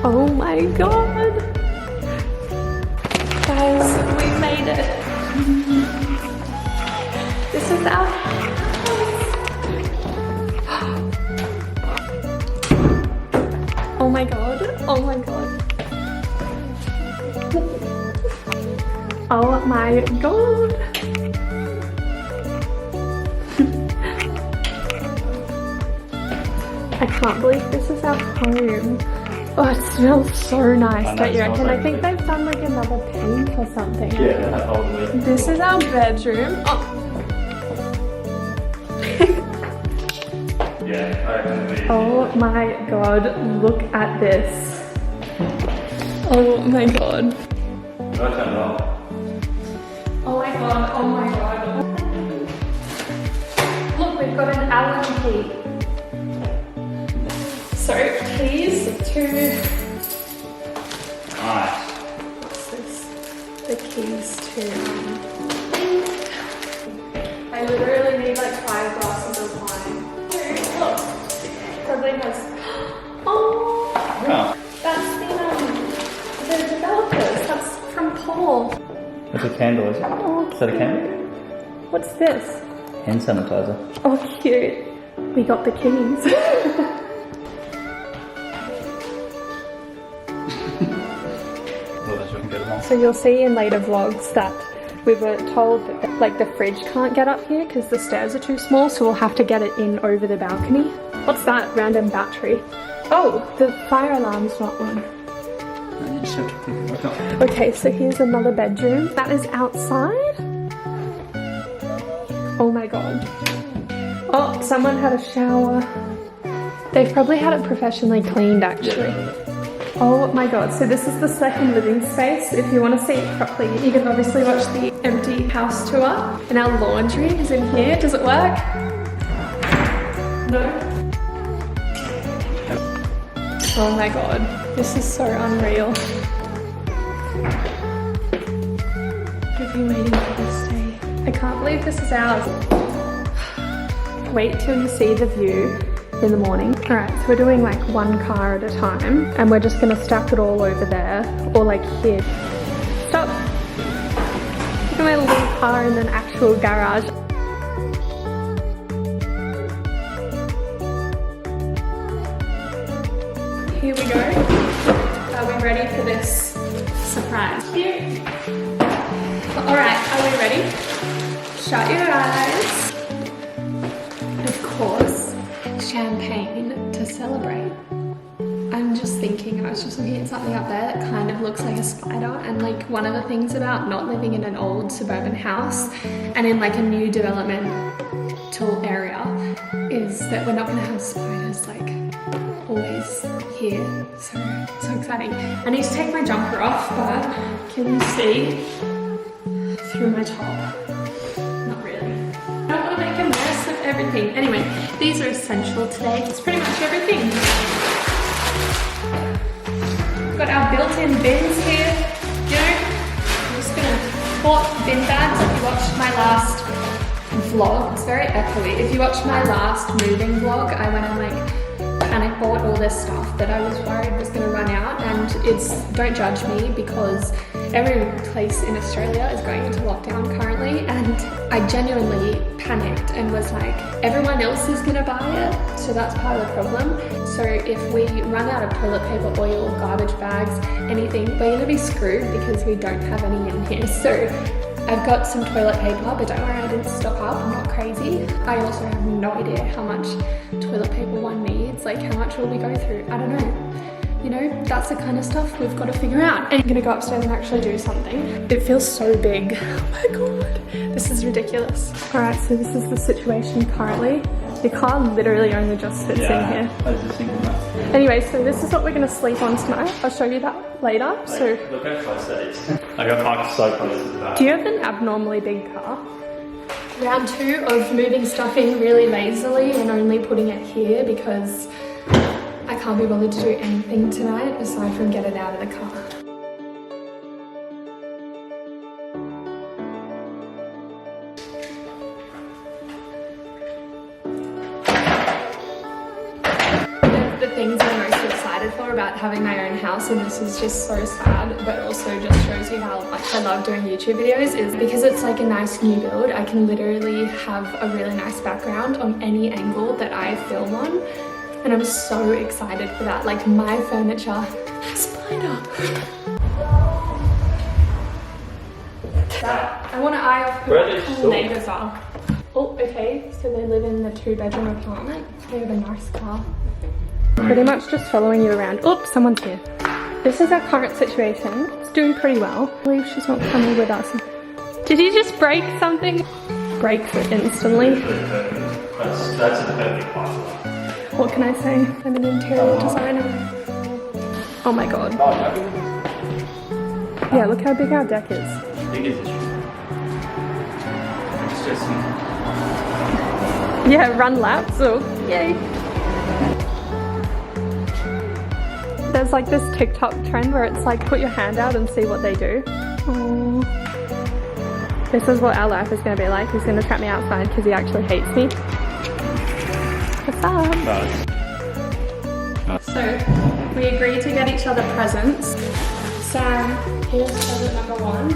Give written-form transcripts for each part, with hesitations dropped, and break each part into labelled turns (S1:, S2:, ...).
S1: Oh my god. Guys, we made it. This is our house. Oh my god. Oh my god. Oh my god. I can't believe this is our home. Oh, it smells so nice, don't you reckon? I think they've done like another paint or something.
S2: Yeah, probably.
S1: This is our bedroom. Oh.
S2: Yeah, I reckon
S1: Oh my god, look at this. Oh my god. Oh my god, oh my god. Look, we've got an Allen key. So, keys to...
S2: Nice.
S1: What's this? The keys to... I literally need like 5 glasses of wine. Look, probably has... Oh!
S2: Yeah.
S1: That's the developers. That's from Paul.
S2: That's a candle, is it?
S1: Oh,
S2: Is that a candle?
S1: what's this?
S2: Hand sanitizer.
S1: Oh, cute. We got the keys. So you'll see in later vlogs that we were told that like the fridge can't get up here because the stairs are too small, so we'll have to get it in over the balcony. What's that? Random battery. Oh, the fire alarm's not on. Okay, so here's another bedroom. That is outside. Oh my god. Oh, someone had a shower. They've probably had it professionally cleaned actually. Oh my god, so this is the second living space. If you want to see it properly, you can obviously watch the empty house tour. And our laundry is in here. Does it work? No? Oh my god, this is so unreal. I've been waiting for this day. I can't believe this is ours. Wait till you see the view in the morning. Alright, so we're doing like one car at a time and we're just gonna stack it all over there or like here. Stop! Look at my little car in an actual garage. Here we go. Are we ready for this surprise? Here. Alright, are we ready? Shut your eyes. Of course. Champagne to celebrate. I'm just thinking, I was just looking at something up there that kind of looks like a spider, and like one of the things about not living in an old suburban house and in like a new developmental area is that we're not going to have spiders like always here. So exciting. I need to take my jumper off, but can you see through my top? I don't want to make a mess of everything. Anyway, these are essential today. It's pretty much everything. We've got our built-in bins here. You know, I'm just gonna port bin bags. If you watched my last vlog, it's very echoey. If you watched my last moving vlog, I went and like panic bought all this stuff that I was worried was gonna run out, and don't judge me because every place in Australia is going into lockdown currently, and I genuinely panicked and was like, everyone else is gonna buy it, so that's part of the problem. So if we run out of toilet paper, oil, garbage bags, anything, we're gonna be screwed because we don't have any in here. So I've got some toilet paper, but don't worry, I didn't stock up, I'm not crazy. I also have no idea how much toilet paper one needs, like how much will we go through, I don't know. You know, that's the kind of stuff we've got to figure out. And I'm gonna go upstairs and actually do something. It feels so big. Oh my god, this is ridiculous. All right, so this is the situation currently. Your car literally only just fits in here.
S2: I was just thinking that.
S1: Anyway, so this is what we're gonna sleep on tonight. I'll show you that later. So,
S2: look how close that is. I got parked so close to the back.
S1: do you have an abnormally big car? Round 2 of moving stuff in really lazily and only putting it here because I can't be bothered to do anything tonight aside from get it out of the car. The things I'm most excited for about having my own house, and this is just so sad, but also just shows you how much I love doing YouTube videos, is because it's like a nice new build. I can literally have a really nice background on any angle that I film on, and I'm so excited for that. Like my furniture, spider. I want to eye off who our cool neighbours are. Oh, okay, so they live in the 2-bedroom apartment. They have a nice car. Pretty much just following you around. Oops, someone's here. This is our current situation. It's doing pretty well. I believe she's not coming with us. Did you just break something? Breaks it instantly.
S2: That's a perfect password.
S1: What can I say? I'm an interior designer. Oh my god. Yeah, look how big our deck is.
S2: How big is this?
S1: Yeah, run laps, oh, yay. There's like this TikTok trend where it's like put your hand out and see what they do. Aww. This is what our life is going to be like. He's going to trap me outside because he actually hates me. What's up?
S2: Nice.
S1: So, we agreed to get each other presents. Sam, here's present number 1.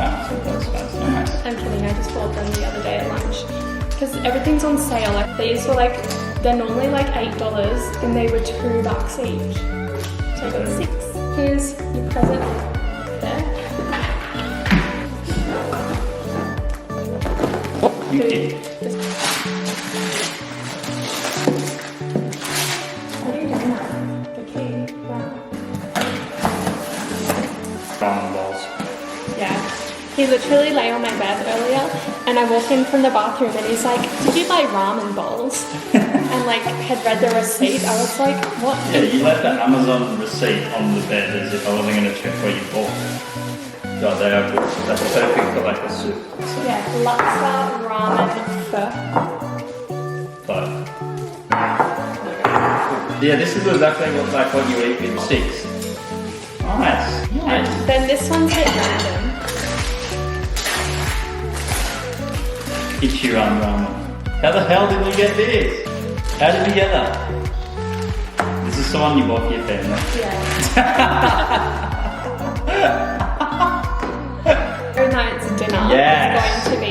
S2: Ah, so that's nice.
S1: I'm kidding, I just bought them the other day at lunch. Because everything's on sale. Like these were like, they're normally like $8 and they were $2 each. So I got 6. Here's your present there.
S2: Oh, you did.
S1: What are you doing now? The key. Wow.
S2: Ramen balls.
S1: Yeah. He literally lay on my bed earlier and I walked in from the bathroom and he's like, did you buy ramen bowls? And like had read the receipt. I was like, what?
S2: Yeah, you left the Amazon receipt on the bed as if I wasn't going to check what you bought. God, they are good. That's perfect for like a soup.
S1: Yeah, laksa ramen pho.
S2: But yeah, this is exactly what you eat with 6. Nice.
S1: And then this one's a bit random.
S2: Ichiran ramen. How the hell did we get this? How did we get that? This is the one you bought for your family.
S1: Yeah. Tonight's dinner
S2: Yes.
S1: is going to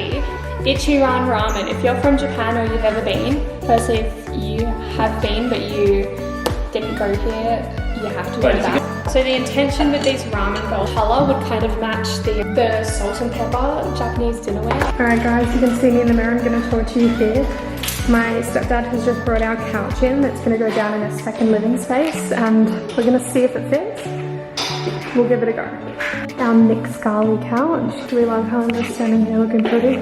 S1: be Ichiran ramen. If you're from Japan or you've ever been, firstly if you have been but you didn't go here, you have to go back. So the intention with these ramen bowl colour would kind of match the salt and pepper Japanese dinnerware. Alright guys, you can see me in the mirror. I'm going to torture you here. My stepdad has just brought our couch in. It's going to go down in a second living space and we're going to see if it fits. We'll give it a go. Our Nick Scarley couch. Do we love how I'm just standing here looking pretty?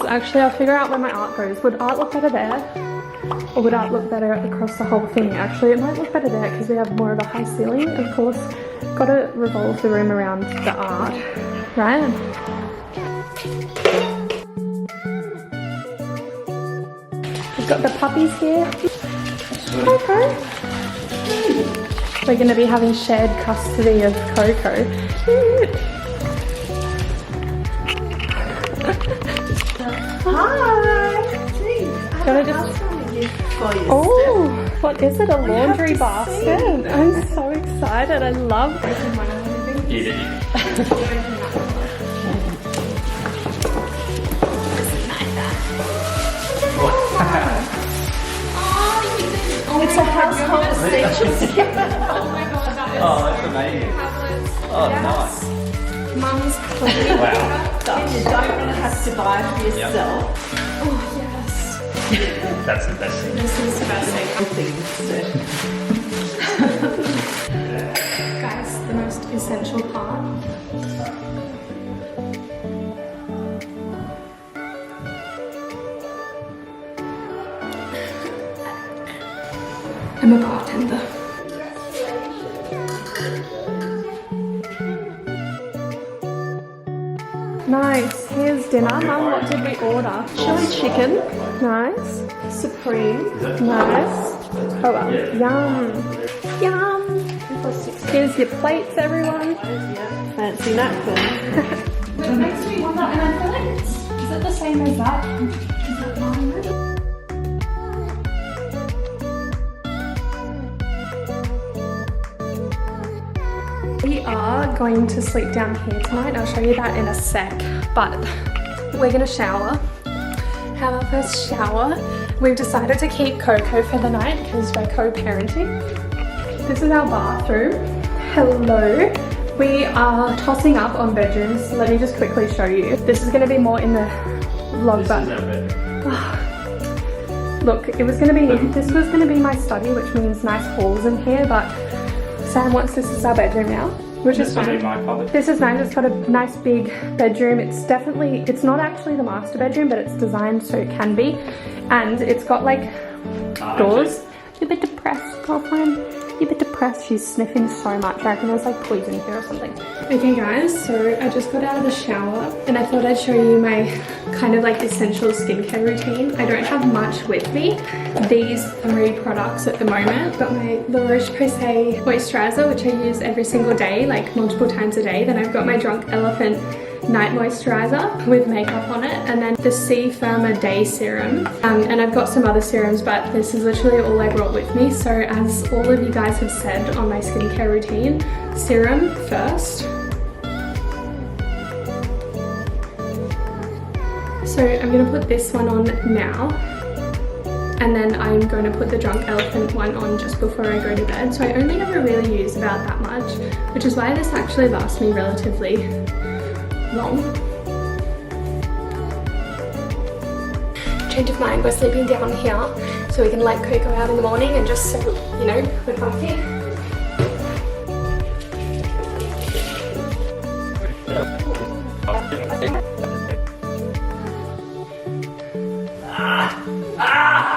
S1: Actually, I'll figure out where my art goes. Would art look better there? Or would art look better across the whole thing? Actually, it might look better there because we have more of a high ceiling. Of course, got to revolve the room around the art, right? We've got the puppies here. Coco. We're going to be having shared custody of Coco. Hi! Can I just... Oh, what is it? A laundry basket? I'm so excited. I love it.
S2: Eat it.
S1: It's a household station. Oh my god, that is
S2: That's amazing.
S1: tablets.
S2: Oh,
S1: Yes. Mum's cleaning.
S2: Wow.
S3: And you don't want to have to buy it for yourself.
S1: Oh yes.
S2: That's the best thing.
S1: This is the best thing.
S3: Things
S1: Guys, the most essential part. I'm a bartender. Nice. Here's dinner. Mum, what did we order? Chili chicken. Nice. Supreme. Nice. Oh well. Yum. Yum. Here's your plates, everyone.
S3: fancy napkin.
S1: It makes me wonder, and I feel like is it the same as that? Is that mine? going to sleep down here tonight. I'll show you that in a sec, but we're gonna shower, have our first shower. We've decided to keep Coco for the night because we're co-parenting. This is our bathroom. Hello. We are tossing up on bedrooms. Let me just quickly show you. This is gonna be more in the vlog, but look, this was gonna be my study, which means nice halls in here, but Sam wants this as our bedroom now, which is fine. This is nice. It's got a nice big bedroom. It's not actually the master bedroom, but it's designed so it can be. And it's got like doors. You're a bit depressed, girlfriend. You're a bit depressed. She's sniffing so much. I reckon there's like poison here or something. Okay guys, so I just got out of the shower and I thought I'd show you my kind of like essential skincare routine. I don't have much with me. These 3 products at the moment. I've got my Flourish moisturizer, which I use every single day, like multiple times a day. Then I've got my Drunk Elephant night moisturizer with makeup on it, and then the C Firmer day serum, and I've got some other serums, but this is literally all I brought with me. So as all of you guys have said on my skincare routine, serum first. So I'm going to put this one on now, and then I'm going to put the Drunk Elephant one on just before I go to bed. So I only ever really use about that much, which is why this actually lasts me relatively long. Change of mind, we're sleeping down here so we can let Coco out in the morning and just so, you know, we're comfy.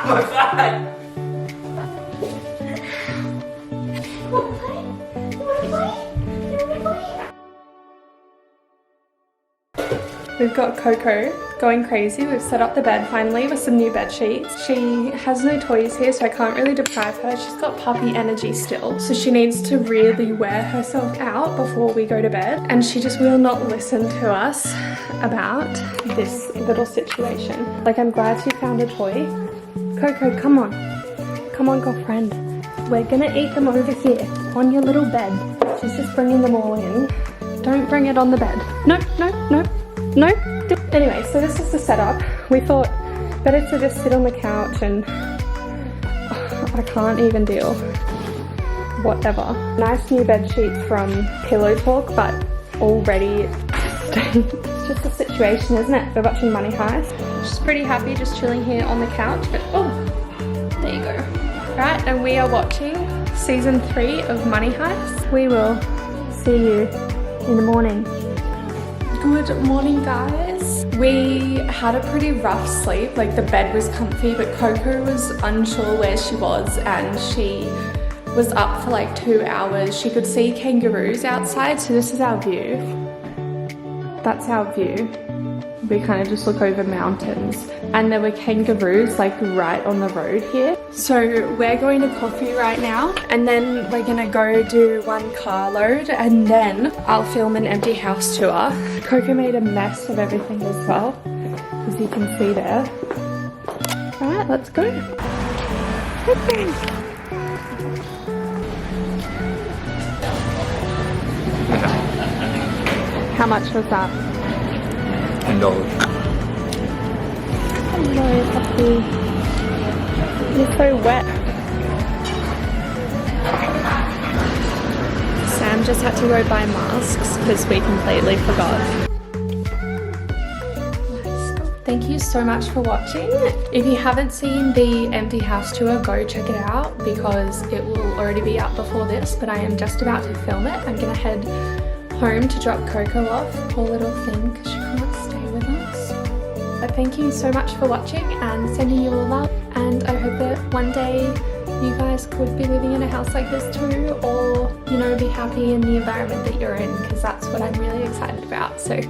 S2: My back!
S1: We've got Coco going crazy. We've set up the bed finally with some new bed sheets. She has no toys here, so I can't really deprive her. She's got puppy energy still, so she needs to really wear herself out before we go to bed, and she just will not listen to us about this little situation. Like, I'm glad she found a toy. Coco, come on. Come on, girlfriend. We're gonna eat them over here on your little bed. She's just bringing them all in. Don't bring it on the bed. No, no, no. No? Anyway, so this is the setup. We thought better to just sit on the couch and I can't even deal. Whatever. Nice new bed sheets from Pillow Talk, but already it's just a situation, isn't it? We're watching Money Heist. She's pretty happy just chilling here on the couch, but oh, there you go. Right, and we are watching season 3 of Money Heist. We will see you in the morning. Good morning, guys. We had a pretty rough sleep. Like, the bed was comfy, but Coco was unsure where she was, and she was up for like 2 hours. She could see kangaroos outside, so this is our view. That's our view. We kind of just look over mountains, and there were kangaroos like right on the road here. So we're going to coffee right now, and then we're gonna go do 1 carload, and then I'll film an empty house tour. Coco made a mess of everything as well, as you can see there. All right, let's go. How much was that?
S2: $10.
S1: Hello, puppy. You're so wet. Sam just had to go buy masks because we completely forgot. Thank you so much for watching. If you haven't seen the empty house tour, go check it out because it will already be up before this, but I am just about to film it. I'm gonna head home to drop Coco off, poor little thing, because she can't stay with us. But thank you so much for watching and sending you all love, and I hope that one day you guys could be living in a house like this too, or, you know, be happy in the environment that you're in, because that's what I'm really excited about. So